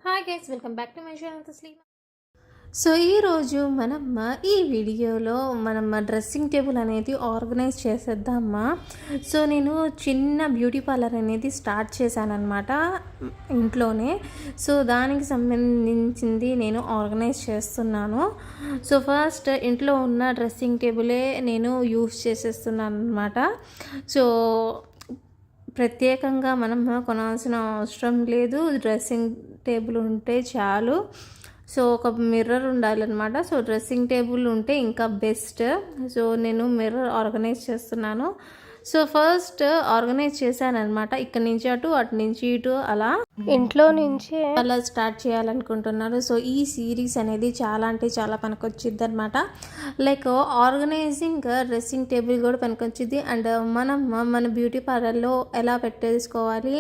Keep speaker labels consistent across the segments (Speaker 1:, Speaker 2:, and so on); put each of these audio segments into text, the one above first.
Speaker 1: Hi guys, welcome back to my channel Taslima. So ఈరోజు ఈ వీడియోలో డ్రెస్సింగ్ టేబుల్ అనేది ఆర్గనైజ్ చేసేద్దామా. సో నేను చిన్న బ్యూటీ పార్లర్ అనేది స్టార్ట్ చేశానన్నమాట ఇంట్లోనే. సో దానికి సంబంధించింది నేను ఆర్గనైజ్ చేస్తున్నాను. సో ఫస్ట్ ఇంట్లో ఉన్న డ్రెస్సింగ్ టేబులే నేను యూస్ చేసేస్తున్నాను అనమాట. సో ప్రత్యేకంగా మనం కొనాల్సిన అవసరం లేదు, డ్రెస్సింగ్ టేబుల్ ఉంటే చాలు. సో ఒక మిర్రర్ ఉండాలన్నమాట. సో డ్రెస్సింగ్ టేబుల్ ఉంటే ఇంకా బెస్ట్. సో నేను మిర్రర్ ఆర్గనైజ్ చేస్తున్నాను. సో ఫస్ట్ ఆర్గనైజ్ చేశానమాట. ఇక్కడ నుంచి అటు నుంచి ఇటు అలా ఇంట్లో నుంచి అలా స్టార్ట్ చేయాలనుకుంటున్నారు. సో ఈ సిరీస్ అనేది చాలా అంటే చాలా పనికొచ్చిద్ది అనమాట. లైక్ ఆర్గనైజింగ్ డ్రెస్సింగ్ టేబుల్ కూడా పనికొచ్చిద్ది. అండ్ మన బ్యూటీ పార్లర్లో ఎలా పెట్టేసుకోవాలి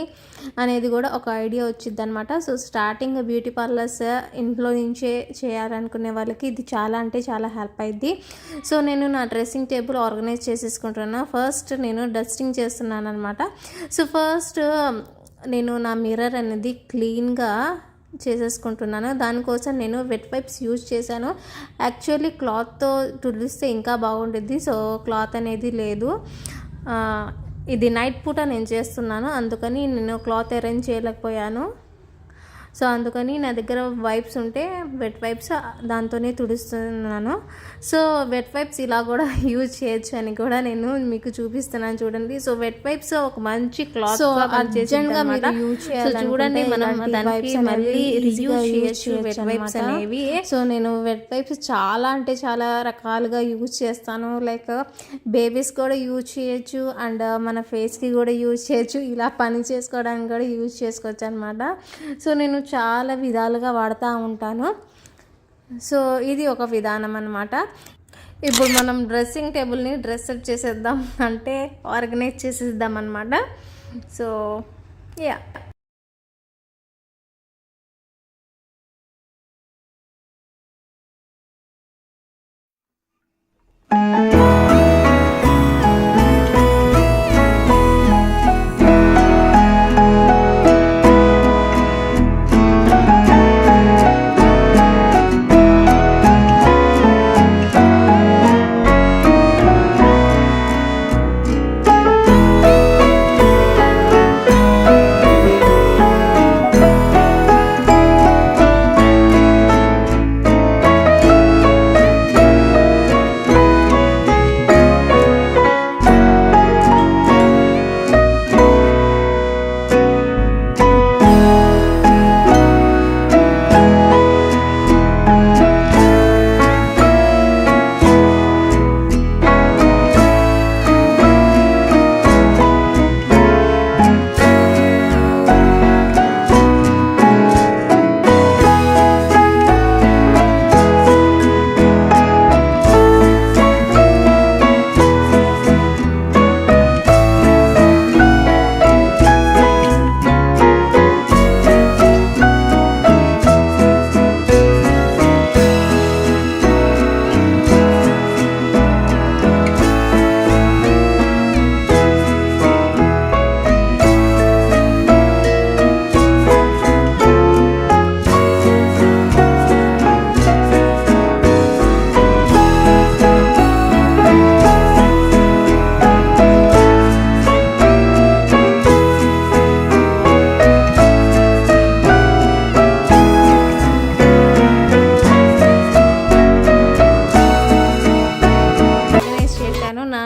Speaker 1: అనేది కూడా ఒక ఐడియా వచ్చిద్ది అనమాట. సో స్టార్టింగ్ బ్యూటీ పార్లర్స్ ఇంట్లో నుంచే చేయాలనుకునే వాళ్ళకి ఇది చాలా అంటే చాలా హెల్ప్ అయింది. సో నేను నా డ్రెస్సింగ్ టేబుల్ ఆర్గనైజ్ చేసేసుకుంటున్నా. ఫస్ట్ నేను డస్టింగ్ చేస్తున్నాను అనమాట. సో ఫస్ట్ నేను నా మిర్రర్ అనేది క్లీన్గా చేసేసుకుంటున్నాను. దానికోసం నేను వెట్ వైప్స్ యూజ్ చేశాను. యాక్చువల్లీ క్లాత్తో తుడిస్తే ఇంకా బాగుంటుంది. సో క్లాత్ అనేది లేదు. ఇది నైట్ పూట నేను చేస్తున్నాను, అందుకని నేను క్లాత్ అరేంజ్ చేయలేకపోయాను. సో అందుకని నా దగ్గర వైప్స్ ఉంటే వెట్ వైప్స్ దాంతోనే తుడుస్తున్నాను. సో వెట్ వైప్స్ ఇలా కూడా యూజ్ చేయొచ్చు అని కూడా నేను మీకు చూపిస్తున్నాను, చూడండి. సో వెట్ వైప్స్ ఒక మంచి క్లాత్ చూడండి, మనం దానికి మళ్ళీ రియూజ్ చేయొచ్చు వెట్ వైప్స్ అనేవి. సో నేను వెట్ వైప్స్ చాలా అంటే చాలా రకాలుగా యూజ్ చేస్తాను. లైక్ బేబీస్ కూడా యూజ్ చేయొచ్చు, అండ్ మన ఫేస్కి కూడా యూజ్ చేయొచ్చు, ఇలా పని చేసుకోవడానికి కూడా యూజ్ చేసుకోవచ్చు అనమాట. సో నేను చాలా విధాలుగా వాడుతూ ఉంటాను. సో ఇది ఒక విధానం అన్నమాట. ఇప్పుడు మనం డ్రెస్సింగ్ టేబుల్ని డ్రెస్ అప్ చేసేద్దాం, అంటే ఆర్గనైజ్ చేసేద్దాం అన్నమాట. సో యా,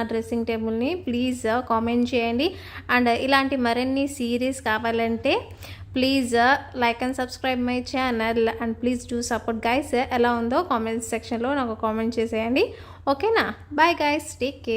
Speaker 1: డ్రెస్సింగ్ టేబుల్ని ప్లీజ్ కామెంట్ చేయండి. అండ్ ఇలాంటి మరిన్ని సిరీస్ కావాలంటే please like and subscribe my channel. And please do support guys. ఎలా ఉందో కామెంట్ సెక్షన్లో నాకు కామెంట్ చేసేయండి. ఓకేనా? Bye guys, take care.